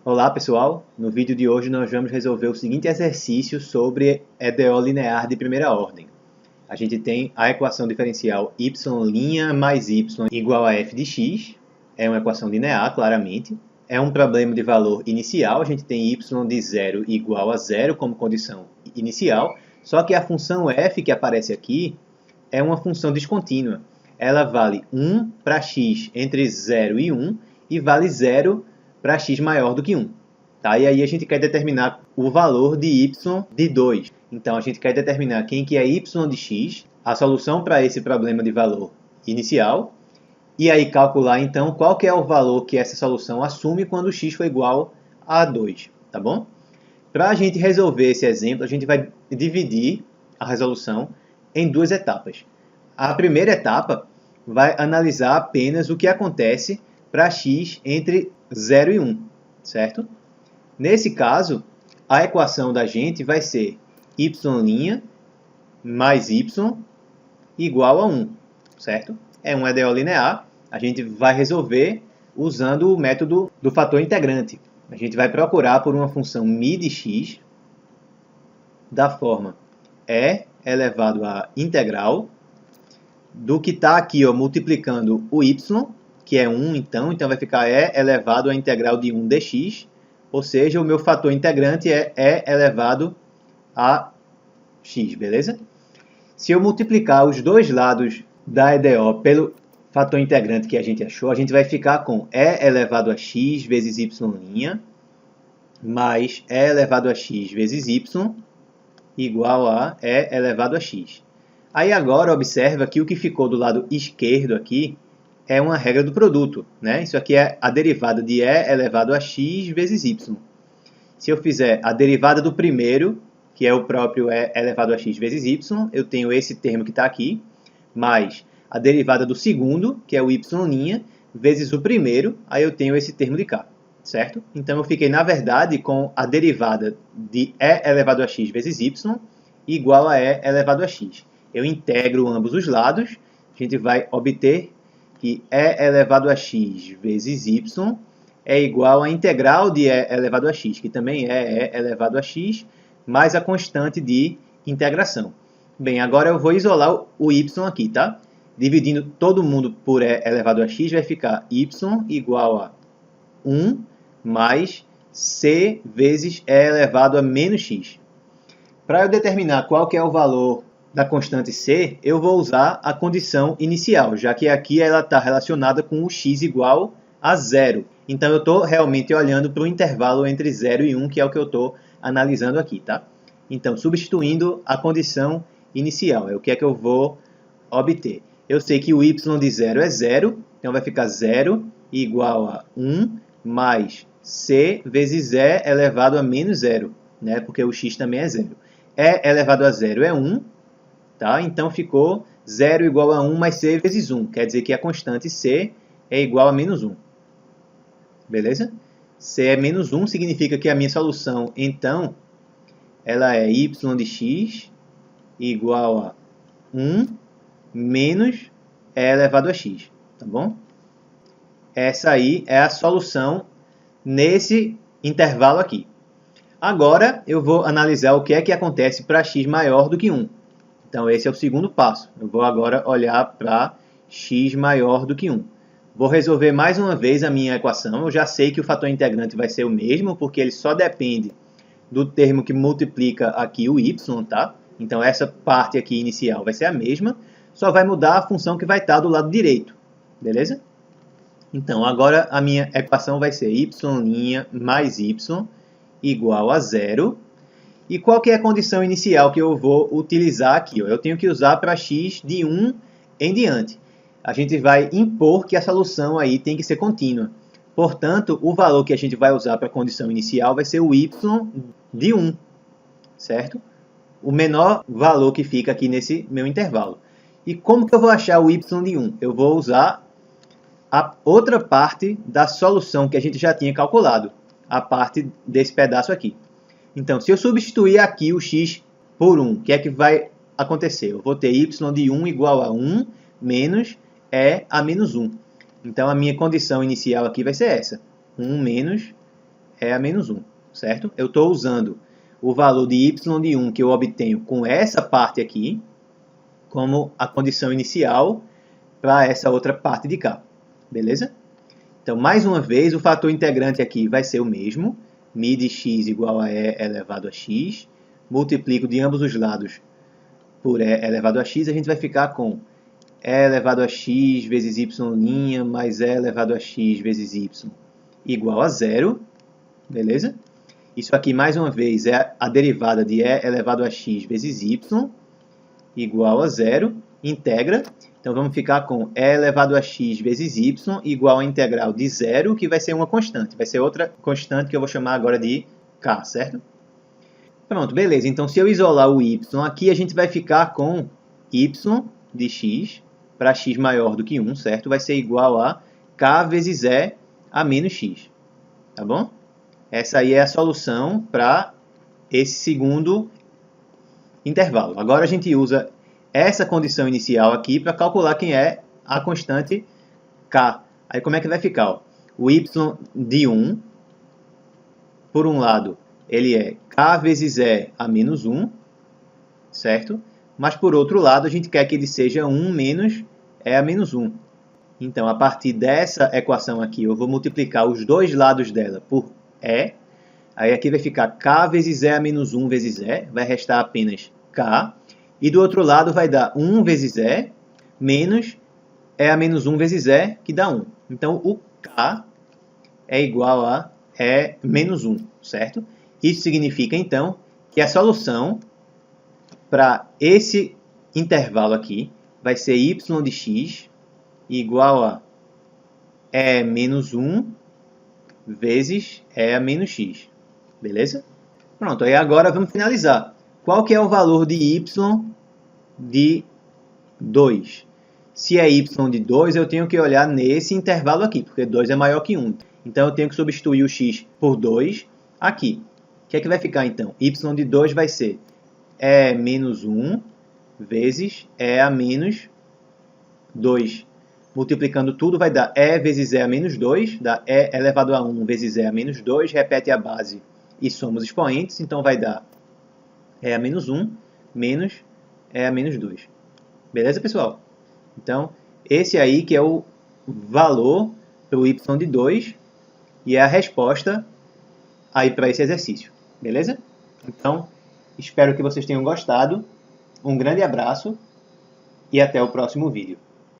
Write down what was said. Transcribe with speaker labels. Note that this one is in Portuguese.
Speaker 1: Olá pessoal, no vídeo de hoje nós vamos resolver o seguinte exercício sobre EDO linear de primeira ordem. A gente tem a equação diferencial y' mais y igual a f de x, é uma equação linear claramente, é um problema de valor inicial, a gente tem y de 0 igual a 0 como condição inicial, só que a função f que aparece aqui é uma função descontínua. Ela vale 1 para x entre 0 e 1 e vale 0 para x maior do que 1. Tá? E aí a gente quer determinar o valor de y de 2. Então a gente quer determinar quem que é y de x, a solução para esse problema de valor inicial, e aí calcular então qual que é o valor que essa solução assume quando x for igual a 2. Tá bom? Para a gente resolver esse exemplo, a gente vai dividir a resolução em duas etapas. A primeira etapa vai analisar apenas o que acontece para x entre 0 e 1, certo? Nesse caso, a equação da gente vai ser y' mais y igual a 1, certo? É um EDO linear, a gente vai resolver usando o método do fator integrante. A gente vai procurar por uma função μ de x da forma e elevado a integral do que está aqui multiplicando o y, que é 1, então vai ficar e elevado à integral de 1 dx, ou seja, o meu fator integrante é e elevado a x, beleza? Se eu multiplicar os dois lados da EDO pelo fator integrante que a gente achou, a gente vai ficar com e elevado a x vezes y' mais e elevado a x vezes y igual a e elevado a x. Aí agora observa que o que ficou do lado esquerdo aqui é uma regra do produto, né? Isso aqui é a derivada de e elevado a x vezes y. Se eu fizer a derivada do primeiro, que é o próprio e elevado a x vezes y, eu tenho esse termo que está aqui, mais a derivada do segundo, que é o y', vezes o primeiro, aí eu tenho esse termo de cá, certo? Então eu fiquei, na verdade, com a derivada de e elevado a x vezes y igual a e elevado a x. Eu integro ambos os lados, a gente vai obter que e elevado a x vezes y é igual à integral de e elevado a x, que também é e elevado a x, mais a constante de integração. Bem, agora eu vou isolar o y aqui, tá? Dividindo todo mundo por e elevado a x, vai ficar y igual a 1 mais c vezes e elevado a menos x. Para eu determinar qual que é o valor da constante c, eu vou usar a condição inicial, já que aqui ela está relacionada com o x igual a 0. Então eu estou realmente olhando para o intervalo entre 0 e 1, que é o que eu estou analisando aqui, tá? Então, substituindo a condição inicial, é o que é que eu vou obter. Eu sei que o y de 0 é 0, então vai ficar 0 igual a 1 mais c vezes e elevado a menos 0, né? Porque o x também é 0. E elevado a 0 é 1, tá? Então ficou 0 igual a 1 mais c vezes 1. Quer dizer que a constante c é igual a menos 1. Beleza? C é menos 1 significa que a minha solução, então, ela é y de x igual a 1 menos e elevado a x. Tá bom? Essa aí é a solução nesse intervalo aqui. Agora eu vou analisar o que é que acontece para x maior do que 1. Então esse é o segundo passo. Eu vou agora olhar para x maior do que 1. Vou resolver mais uma vez a minha equação. Eu já sei que o fator integrante vai ser o mesmo, porque ele só depende do termo que multiplica aqui o y, tá? Então essa parte aqui inicial vai ser a mesma, só vai mudar a função que vai estar do lado direito. Beleza? Então agora a minha equação vai ser y' mais y igual a 0. E qual que é a condição inicial que eu vou utilizar aqui? Eu tenho que usar para x de 1 em diante. A gente vai impor que a solução aí tem que ser contínua. Portanto, o valor que a gente vai usar para a condição inicial vai ser o y de 1, certo? O menor valor que fica aqui nesse meu intervalo. E como que eu vou achar o y de 1? Eu vou usar a outra parte da solução que a gente já tinha calculado, a parte desse pedaço aqui. Então, se eu substituir aqui o x por 1, o que é que vai acontecer? Eu vou ter y de 1 igual a 1 menos e a menos 1. Então, a minha condição inicial aqui vai ser essa. 1 menos é a menos 1, certo? Eu estou usando o valor de y de 1 que eu obtenho com essa parte aqui como a condição inicial para essa outra parte de cá, beleza? Então, mais uma vez, o fator integrante aqui vai ser o mesmo, mi de x igual a e elevado a x, multiplico de ambos os lados por e elevado a x, a gente vai ficar com e elevado a x vezes y' mais e elevado a x vezes y igual a 0, beleza? Isso aqui, mais uma vez, é a derivada de e elevado a x vezes y igual a 0, integra. Então, vamos ficar com e elevado a x vezes y igual a integral de 0, que vai ser uma constante. Vai ser outra constante que eu vou chamar agora de k, certo? Pronto, beleza. Então, se eu isolar o y aqui, a gente vai ficar com y de x para x maior do que 1, certo? Vai ser igual a k vezes e a menos x, tá bom? Essa aí é a solução para esse segundo intervalo. Agora a gente usa essa condição inicial aqui para calcular quem é a constante k. Aí como é que vai ficar? Ó? O y de 1, por um lado, ele é k vezes e a menos 1, certo? Mas por outro lado, a gente quer que ele seja 1 menos e a menos 1. Então, a partir dessa equação aqui, eu vou multiplicar os dois lados dela por e. Aí aqui vai ficar k vezes e a menos 1 vezes e, vai restar apenas k. E do outro lado vai dar 1 vezes e menos e a menos 1 vezes e, que dá 1. Então, o k é igual a e menos 1, certo? Isso significa, então, que a solução para esse intervalo aqui vai ser y de x igual a e menos 1 vezes e a menos x. Beleza? Pronto, aí agora vamos finalizar. Qual que é o valor de y de 2? Se é y de 2, eu tenho que olhar nesse intervalo aqui, porque 2 é maior que 1. Então, eu tenho que substituir o x por 2 aqui. O que é que vai ficar, então? Y de 2 vai ser e menos 1 vezes e a menos 2. Multiplicando tudo, vai dar e vezes e a menos 2, dá e elevado a 1 vezes e a menos 2, repete a base e somos expoentes, então vai dar e a menos 1 menos e a menos 2. Beleza, pessoal? Então, esse aí que é o valor para o y de 2 e é a resposta aí para esse exercício. Beleza? Então, espero que vocês tenham gostado. Um grande abraço e até o próximo vídeo.